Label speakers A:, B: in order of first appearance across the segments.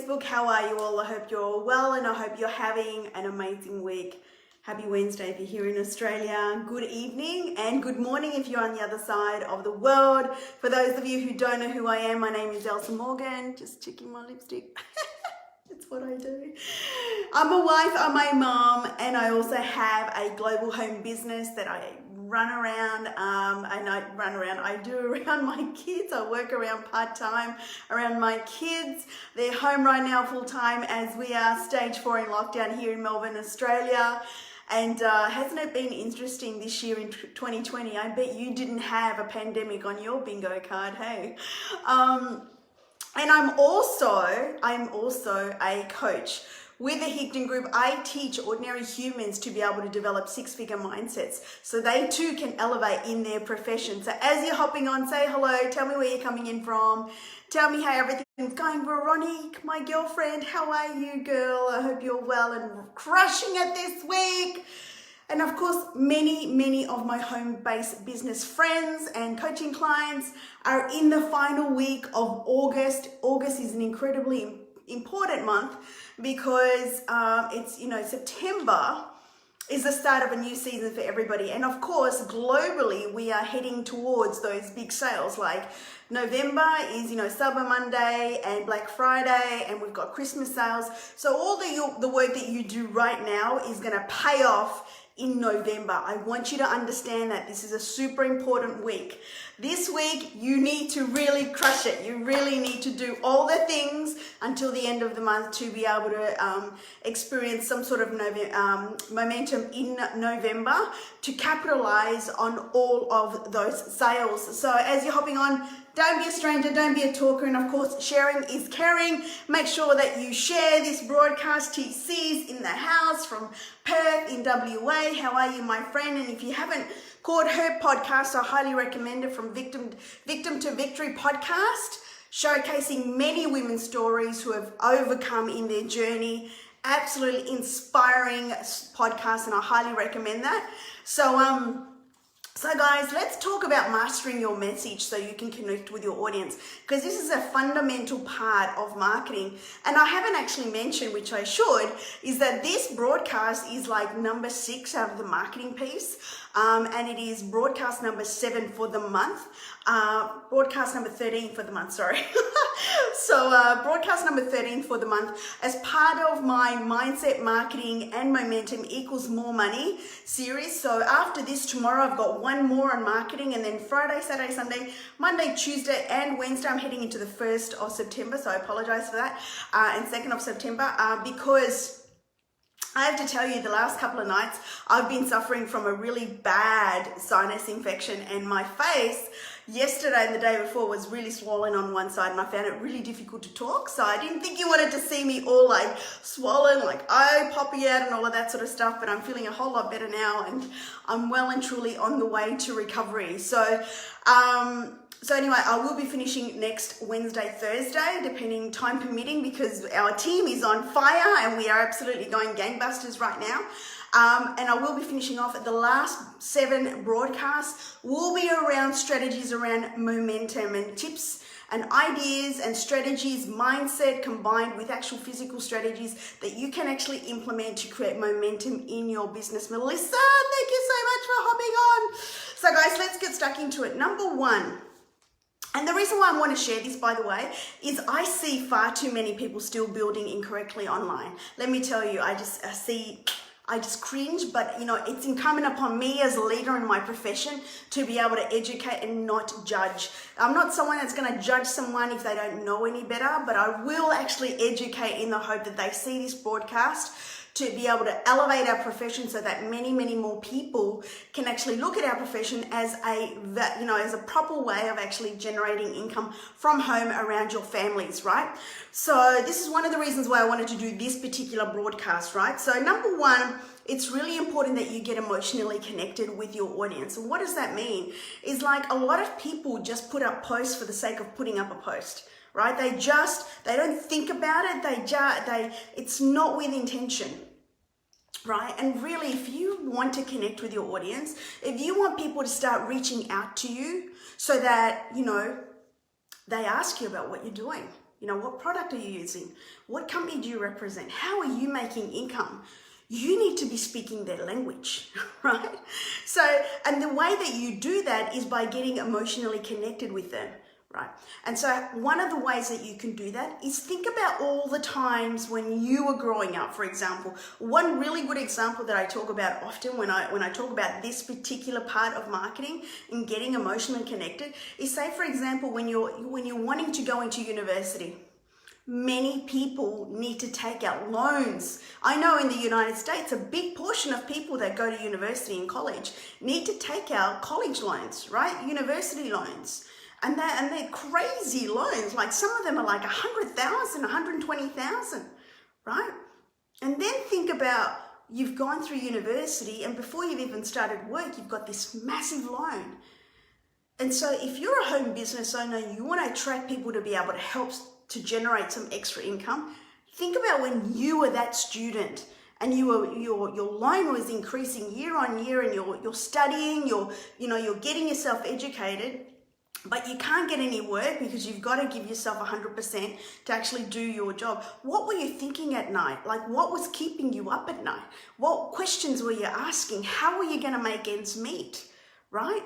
A: Facebook. How are you all? I hope you're all well and I hope you're having an amazing week. Happy Wednesday if you're here in Australia. Good evening and good morning if you're on the other side of the world. For those of you who don't know who I am, my name is Elsa Morgan. Just checking my lipstick. It's what I do. I'm a wife, I'm a mom, and I also have a global home business that I run around, I do around my kids. I work around part-time around my kids. They're home right now full-time as we are stage 4 in lockdown here in Melbourne, Australia. And hasn't it been interesting this year in 2020? I bet you didn't have a pandemic on your bingo card, hey? And I'm also a coach. With the Higdon Group, I teach ordinary humans to be able to develop six-figure mindsets so they too can elevate in their profession. So as you're hopping on, say hello, tell me where you're coming in from, tell me how everything's going. Veronique, my girlfriend, how are you, girl? I hope you're well and crushing it this week. And of course, many of my home-based business friends and coaching clients are in the final week of August. August is an incredibly important month because it's, September is the start of a new season for everybody. And of course, globally, we are heading towards those big sales. Like November is, Cyber Monday and Black Friday, and we've got Christmas sales. So all the work that you do right now is going to pay off in November. I want you to understand that this is a super important week. This week, you need to really crush it. You really need to do all the things until the end of the month to be able to experience some sort of momentum in November to capitalize on all of those sales. So as you're hopping on, don't be a stranger, don't be a talker, and of course, sharing is caring. Make sure that you share this broadcast. TC's in the house from Perth in WA. How are you, my friend? And if you haven't caught her podcast, I highly recommend it, from Victim to Victory podcast, showcasing many women's stories who have overcome in their journey. Absolutely inspiring podcast, and I highly recommend that. So guys, let's talk about mastering your message so you can connect with your audience, because this is a fundamental part of marketing. And I haven't actually mentioned, which I should, is that this broadcast is like number 6 out of the marketing piece. And it is broadcast number 7 for the month, broadcast number 13 for the month, sorry. So broadcast number 13 for the month as part of my Mindset Marketing and Momentum Equals More Money series. So after this, tomorrow I've got one more on marketing, and then Friday, Saturday, Sunday, Monday, Tuesday, and Wednesday I'm heading into the 1st of September. So I apologize for that. And 2nd of September because I have to tell you, the last couple of nights, I've been suffering from a really bad sinus infection, and my face yesterday and the day before was really swollen on one side, and I found it really difficult to talk. So I didn't think you wanted to see me all like swollen, like eye poppy out and all of that sort of stuff, but I'm feeling a whole lot better now, and I'm well and truly on the way to recovery. So anyway, I will be finishing next Wednesday, Thursday, depending time permitting, because our team is on fire and we are absolutely going gangbusters right now. And I will be finishing off at the last 7 broadcasts will be around strategies around momentum and tips and ideas and strategies, mindset combined with actual physical strategies that you can actually implement to create momentum in your business. Melissa, thank you so much for hopping on. So guys, let's get stuck into it. Number 1. And the reason why I want to share this, by the way, is I see far too many people still building incorrectly online. Let me tell you, I just cringe, but it's incumbent upon me as a leader in my profession to be able to educate and not judge. I'm not someone that's going to judge someone if they don't know any better, but I will actually educate in the hope that they see this broadcast to be able to elevate our profession so that many more people can actually look at our profession as a proper way of actually generating income from home around your families, right? So this is one of the reasons why I wanted to do this particular broadcast, right? So number 1, it's really important that you get emotionally connected with your audience. And what does that mean? Is like a lot of people just put up posts for the sake of putting up a post, right? They don't think about it. It's not with intention, right? And really, if you want to connect with your audience, if you want people to start reaching out to you so that, they ask you about what you're doing, You know, what product are you using? What company do you represent? How are you making income? You need to be speaking their language, right? So, and the way that you do that is by getting emotionally connected with them, right? And so one of the ways that you can do that is think about all the times when you were growing up, for example. One really good example that I talk about often when I talk about this particular part of marketing and getting emotionally connected is, say, for example, when you're wanting to go into university. Many people need to take out loans. I know in the United States, a big portion of people that go to university and college need to take out college loans, right? University loans. And they're crazy loans. Like some of them are like 100,000, 120,000, right? And then think about you've gone through university and before you've even started work, you've got this massive loan. And so if you're a home business owner, you want to attract people to be able to help to generate some extra income. Think about when you were that student and your loan was increasing year on year and you're studying, you're getting yourself educated, but you can't get any work because you've got to give yourself 100% to actually do your job. What were you thinking at night? Like, what was keeping you up at night? What questions were you asking? How were you going to make ends meet, right?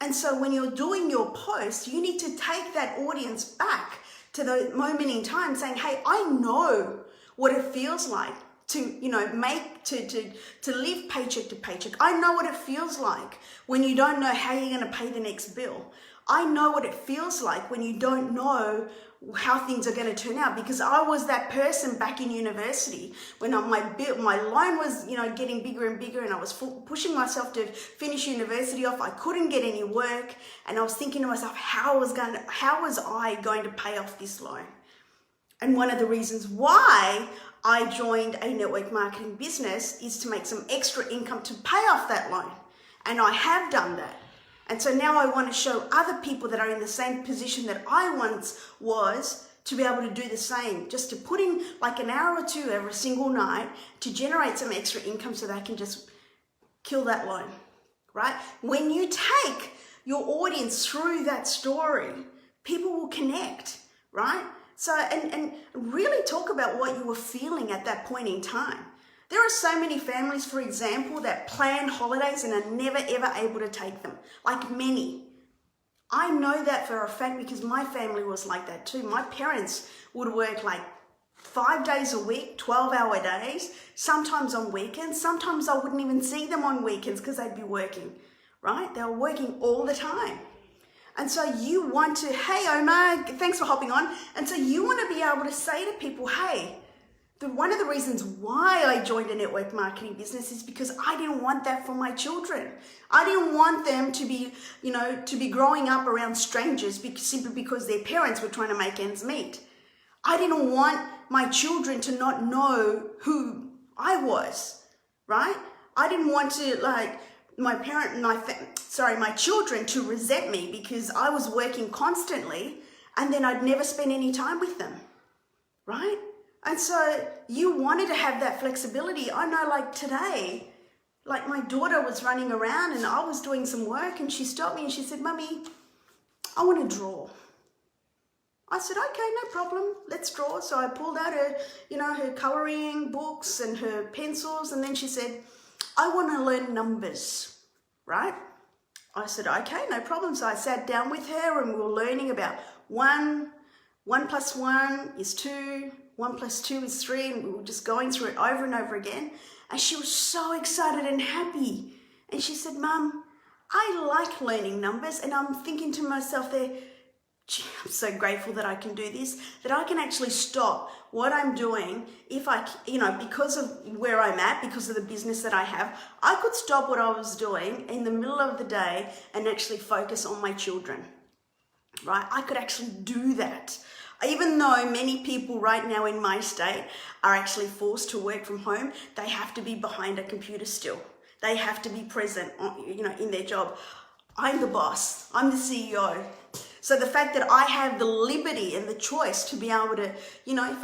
A: And so when you're doing your post, you need to take that audience back to the moment in time saying, hey, I know what it feels like to live paycheck to paycheck. I know what it feels like when you don't know how you're going to pay the next bill. I know what it feels like when you don't know how things are going to turn out, because I was that person back in university when my loan was getting bigger and bigger, and I was pushing myself to finish university off. I couldn't get any work, and I was thinking to myself, how was I going to pay off this loan? And one of the reasons why I joined a network marketing business is to make some extra income to pay off that loan, and I have done that. And so now I want to show other people that are in the same position that I once was to be able to do the same, just to put in like an hour or two every single night to generate some extra income so they can just kill that loan, right? When you take your audience through that story, people will connect, right? So, and really talk about what you were feeling at that point in time. There are so many families, for example, that plan holidays and are never ever able to take them, like many. I know that for a fact because my family was like that too. My parents would work like 5 days a week, 12-hour days, sometimes on weekends. Sometimes I wouldn't even see them on weekends because they'd be working, right? They were working all the time. And so you want to, hey Omar, thanks for hopping on. And so you want to be able to say to people, hey, one of the reasons why I joined a network marketing business is because I didn't want that for my children. I didn't want them to be growing up around strangers simply because their parents were trying to make ends meet. I didn't want my children to not know who I was, right? I didn't want to my children to resent me because I was working constantly and then I'd never spend any time with them, right? And so you wanted to have that flexibility. I know like today, like my daughter was running around and I was doing some work and she stopped me and she said, Mummy, I want to draw. I said, okay, no problem, let's draw. So I pulled out her coloring books and her pencils, and then she said, I want to learn numbers, right? I said, okay, no problem. So I sat down with her and we were learning about 1 plus 1 is 2, 1 plus 2 is 3, and we were just going through it over and over again. And she was so excited and happy. And she said, Mum, I like learning numbers. And I'm thinking to myself there, gee, I'm so grateful that I can do this, that I can actually stop what I'm doing if I, because of where I'm at, because of the business that I have, I could stop what I was doing in the middle of the day and actually focus on my children, right? I could actually do that. Even though many people right now in my state are actually forced to work from home, they have to be behind a computer still. They have to be present, in their job. I'm the boss. I'm the CEO. So the fact that I have the liberty and the choice to be able to, if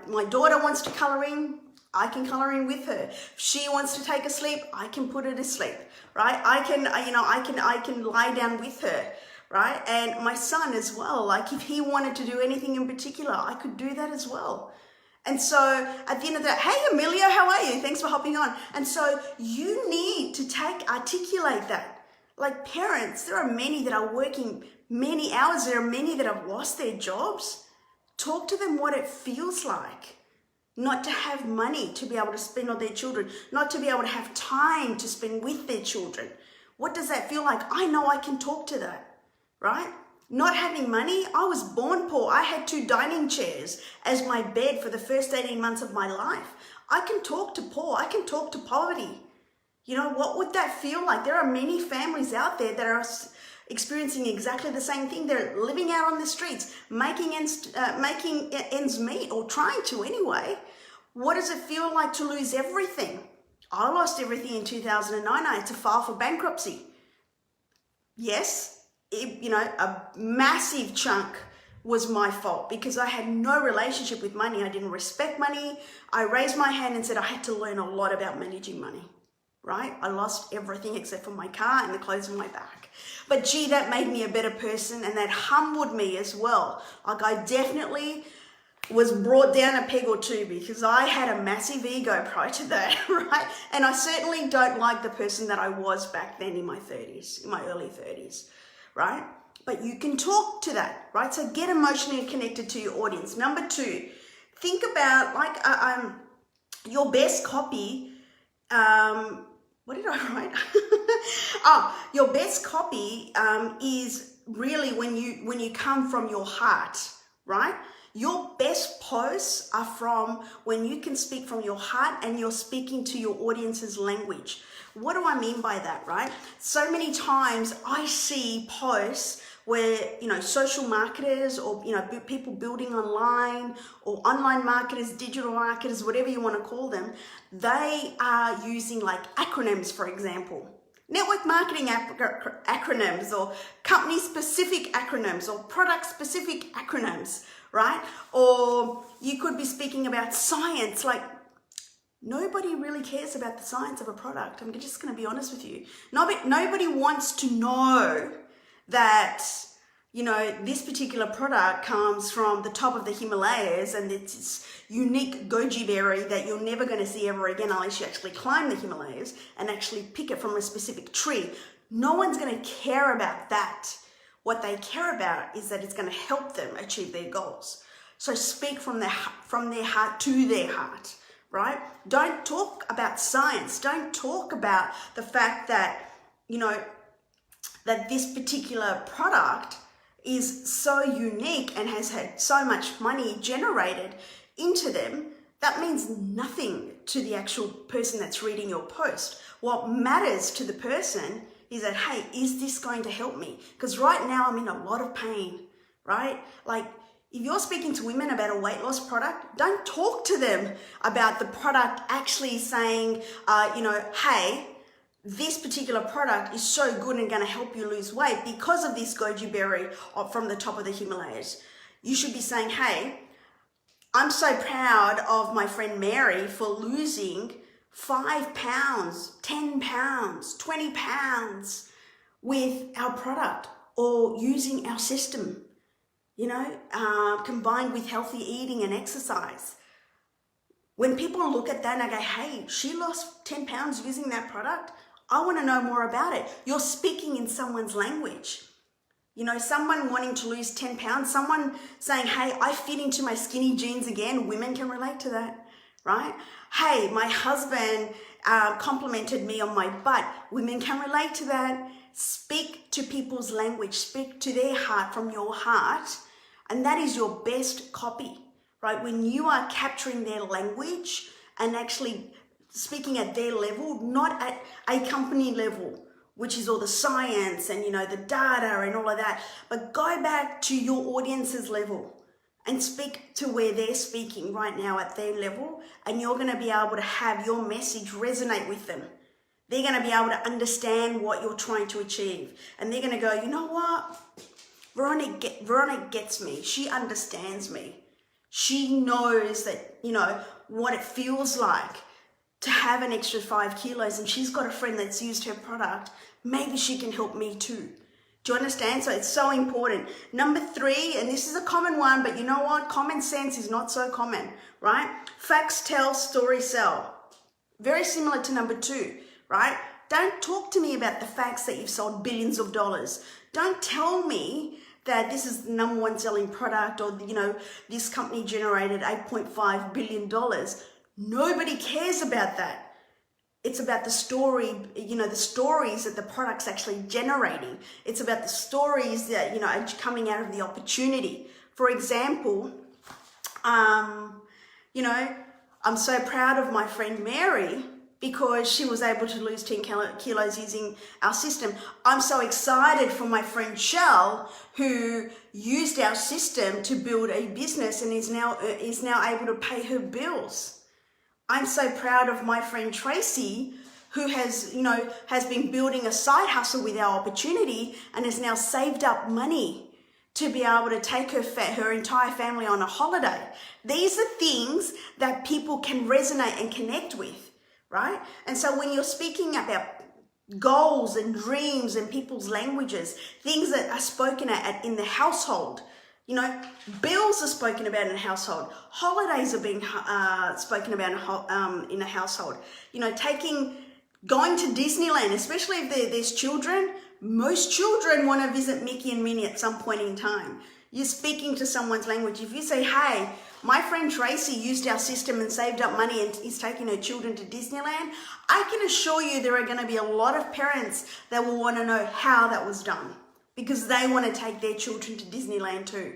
A: my daughter wants to color in, I can color in with her. If she wants to take a sleep, I can put her to sleep, right? I can lie down with her, right? And my son as well, like if he wanted to do anything in particular, I could do that as well. And so at the end of the day, hey, Emilio, how are you? Thanks for hopping on. And so you need to articulate that. Like parents, there are many that are working many hours. There are many that have lost their jobs. Talk to them what it feels like not to have money to be able to spend on their children, not to be able to have time to spend with their children. What does that feel like? I know I can talk to that, right? Not having money, I was born poor. I had 2 dining chairs as my bed for the first 18 months of my life. I can talk to poor. I can talk to poverty. You know, what would that feel like? There are many families out there that are experiencing exactly the same thing. They're living out on the streets, making ends meet, or trying to anyway. What does it feel like to lose everything? I lost everything in 2009. I had to file for bankruptcy. Yes, a massive chunk was my fault because I had no relationship with money. I didn't respect money. I raised my hand and said I had to learn a lot about managing money, right? I lost everything except for my car and the clothes on my back. But gee, that made me a better person, and that humbled me as well. Like I definitely was brought down a peg or two because I had a massive ego prior to that, right? And I certainly don't like the person that I was back then in my early 30s. Right? But you can talk to that, right? So get emotionally connected to your audience. Number 2, think about your best copy. What did I write? Your best copy is really when you come from your heart, right? Your best posts are from when you can speak from your heart and you're speaking to your audience's language. What do I mean by that, right? So many times I see posts where, social marketers or, people building online or online marketers, digital marketers, whatever you want to call them, they are using like acronyms, for example. Network marketing acronyms or company-specific acronyms or product-specific acronyms, right? Or you could be speaking about science, like nobody really cares about the science of a product. I'm just going to be honest with you. Nobody wants to know that, this particular product comes from the top of the Himalayas and it's this unique goji berry that you're never going to see ever again unless you actually climb the Himalayas and actually pick it from a specific tree. No one's going to care about that. What they care about is that it's going to help them achieve their goals. So speak from their heart to their heart, right? Don't talk about science. Don't talk about the fact that, that this particular product is so unique and has had so much money generated into them. That means nothing to the actual person that's reading your post. What matters to the person is that, hey, is this going to help me? Because right now I'm in a lot of pain, right? Like if you're speaking to women about a weight loss product, don't talk to them about the product actually saying, hey, this particular product is so good and going to help you lose weight because of this goji berry from the top of the Himalayas. You should be saying, hey, I'm so proud of my friend Mary for losing 5 pounds, 10 pounds, 20 pounds with our product or using our system, combined with healthy eating and exercise. When people look at that and I go, hey, she lost 10 pounds using that product, I want to know more about it. You're speaking in someone's language. Someone wanting to lose 10 pounds, someone saying, hey, I fit into my skinny jeans again. Women can relate to that, right? Hey, my husband complimented me on my butt. Women can relate to that. Speak to people's language. Speak to their heart from your heart. And that is your best copy, right? When you are capturing their language and actually speaking at their level, not at a company level, which is all the science and, the data and all of that, but go back to your audience's level and speak to where they're speaking right now at their level, and you're going to be able to have your message resonate with them. They're going to be able to understand what you're trying to achieve, and they're going to go, you know what? Veronica gets me. She understands me. She knows that, what it feels like to have an extra 5 kilos, and she's got a friend that's used her product. Maybe she can help me too. Do you understand? So it's so important. Number 3, and this is a common one, but you know what? Common sense is not so common, right? Facts tell, stories sell. Very similar to number 2, right? Don't talk to me about the facts that you've sold billions of dollars. Don't tell me that this is the number 1 selling product, or, you know, this company generated $8.5 billion. Nobody cares about that. It's about the story, you know, the stories that the product's actually generating. It's about the stories that, you know, are coming out of the opportunity. For example, you know, I'm so proud of my friend Mary because she was able to lose 10 kilos using our system. I'm so excited for my friend Shell, who used our system to build a business and is now able to pay her bills. I'm so proud of my friend Tracy, who has been building a side hustle with our opportunity and has now saved up money to be able to take her entire family on a holiday. These are things that people can resonate and connect with, right? And so when you're speaking about goals and dreams and people's languages, things that are spoken in the household, you know, bills are spoken about in a household. Holidays are being spoken about in a household. You know, going to Disneyland, especially if there's children. Most children want to visit Mickey and Minnie at some point in time. You're speaking to someone's language. If you say, hey, my friend Tracy used our system and saved up money and is taking her children to Disneyland, I can assure you there are going to be a lot of parents that will want to know how that was done, because they want to take their children to Disneyland too.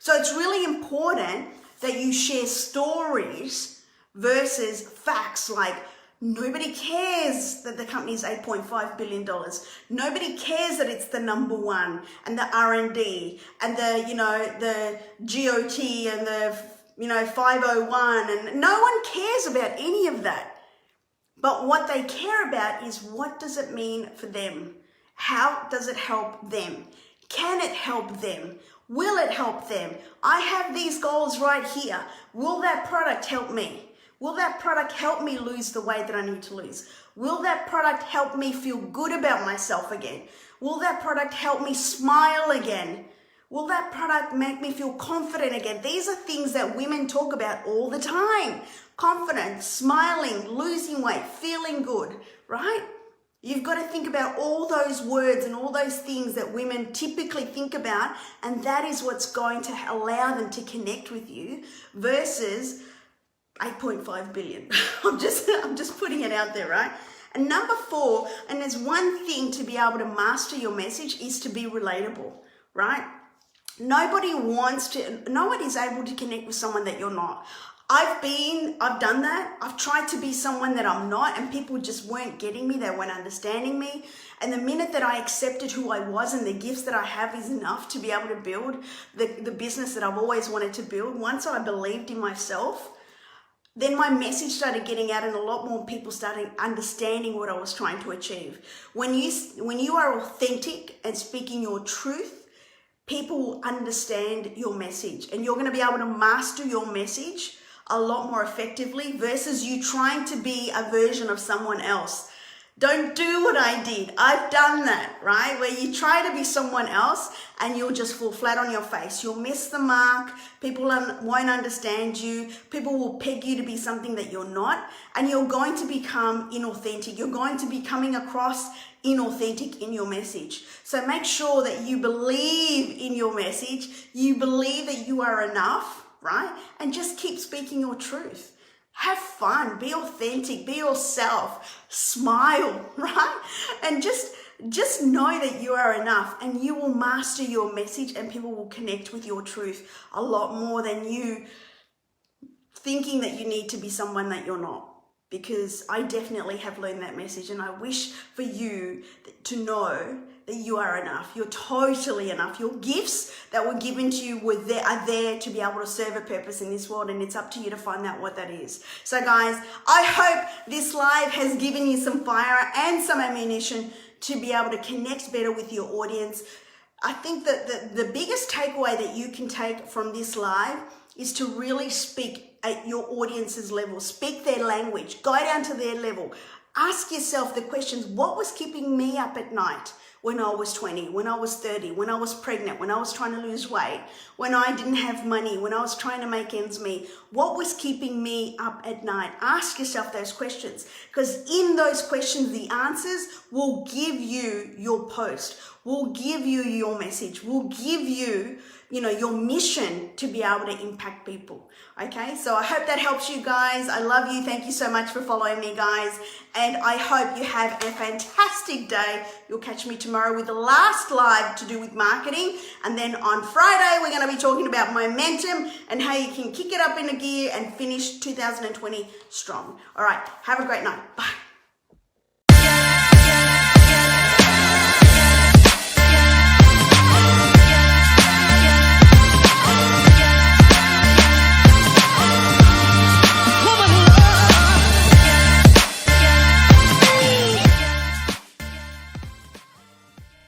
A: So it's really important that you share stories versus facts. Like, nobody cares that the company is $8.5 billion. Nobody cares that it's the number 1 and the R&D and the GOT and the 501, and no one cares about any of that. But what they care about is, what does it mean for them? How does it help them? Can it help them? Will it help them? I have these goals right here. Will that product help me? Will that product help me lose the weight that I need to lose? Will that product help me feel good about myself again? Will that product help me smile again? Will that product make me feel confident again? These are things that women talk about all the time. Confidence, smiling, losing weight, feeling good, right? You've got to think about all those words and all those things that women typically think about, and that is what's going to allow them to connect with you versus 8.5 billion. I'm just putting it out there, right? And number 4, and there's one thing to be able to master your message, is to be relatable, right? Nobody's able to connect with someone that you're not. I've done that. I've tried to be someone that I'm not, and people just weren't getting me. They weren't understanding me. And the minute that I accepted who I was and the gifts that I have is enough to be able to build the business that I've always wanted to build, once I believed in myself, then my message started getting out and a lot more people started understanding what I was trying to achieve. When you are authentic and speaking your truth, people will understand your message, and you're going to be able to master your message a lot more effectively versus you trying to be a version of someone else. Don't do what I did. I've done that, right? Where you try to be someone else and you'll just fall flat on your face. You'll miss the mark. People won't understand you. People will peg you to be something that you're not, and you're going to become inauthentic. You're going to be coming across inauthentic in your message. So make sure that you believe in your message. You believe that you are enough, right? And just keep speaking your truth. Have fun, be authentic, be yourself, smile, right? And just know that you are enough, and you will master your message, and people will connect with your truth a lot more than you thinking that you need to be someone that you're not. Because I definitely have learned that message, and I wish for you to know that you are enough. You're totally enough. Your gifts that were given to you are there to be able to serve a purpose in this world, and it's up to you to find out what that is. So guys, I hope this live has given you some fire and some ammunition to be able to connect better with your audience. I think that the biggest takeaway that you can take from this live is to really speak at your audience's level. Speak their language. Go down to their level. Ask yourself the questions. What was keeping me up at night? when I was 20, when I was 30, when I was pregnant, when I was trying to lose weight, when I didn't have money, when I was trying to make ends meet? What was keeping me up at night? Ask yourself those questions, because in those questions, the answers will give you your post, will give you your message, will give you, your mission to be able to impact people. Okay, so I hope that helps you guys. I love you. Thank you so much for following me, guys. And I hope you have a fantastic day. You'll catch me tomorrow with the last live to do with marketing. And then on Friday, we're going to be talking about momentum and how you can kick it up in a gear and finish 2020 strong. All right, have a great night. Bye.